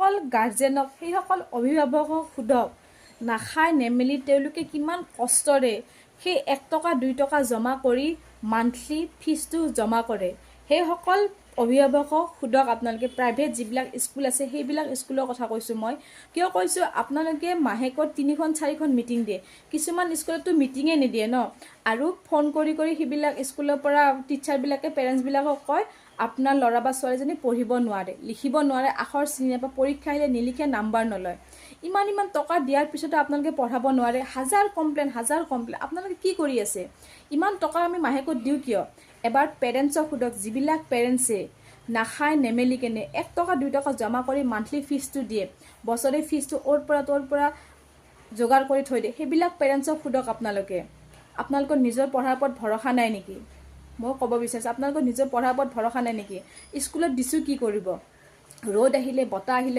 সেইসকল গাৰ্জেনক সেইসকল অভিভাৱকক সোধক নাখায় নেমেলি তেওঁলোকে কিমান কষ্টৰে সেই 1 টকা 2 টকা জমা কৰি মান্থলি ফিজটো জমা কৰে সেইসকল অভিভাৱকক সোধক আপোনালোকে প্ৰাইভেট যিবিলাক স্কুল আছে সেইবিলাক স্কুলৰ কথা কৈছোঁ মই কিয় কৈছোঁ আপোনালোকে মাহেকত 3খন 4খন মিটিং দিয়ে কিছুমান স্কুলতো মিটিঙে নিদিয়ে ন আৰু ফোন কৰি সেইবিলাক স্কুলৰ পৰা টিচাৰবিলাকে পেৰেণ্টছবিলাকক কয় আপোনাৰ ল'ৰা বা ছোৱালীজনী পঢ়িব নোৱাৰে লিখিব নোৱাৰে আখৰ চিনি নাপায় পৰীক্ষা আহিলে নিলিখে নাম্বাৰ নলয় ইমান টকা দিয়াৰ পিছতো আপোনালোকে পঢ়াব নোৱাৰে হাজাৰ কমপ্লেইন আপোনালোকে কি কৰি আছে ইমান টকা আমি মাহেকত দিওঁ কিয় এবাৰ পেৰেণ্টছক সোধক যিবিলাক পেৰেণ্টছে নাখায় নেমেলি কেনে 1 টকা 2 টকা জমা কৰি মান্থলি ফিজটো দিয়ে বছৰে ফিজটো ওৰ পৰা যোগাৰ কৰি থৈ দিয়ে সেইবিলাক পেৰেণ্টছক সোধক আপোনালোকৰ নিজৰ পঢ়াৰ ওপৰত ভৰসা নাই নেকি মই ক'ব বিচাৰিছোঁ আপোনালোকৰ নিজৰ পঢ়াৰ ওপৰত ভৰসা নাই নেকি স্কুলত দিছোঁ কি কৰিব ৰ'দ আহিলে বতাহ আহিলে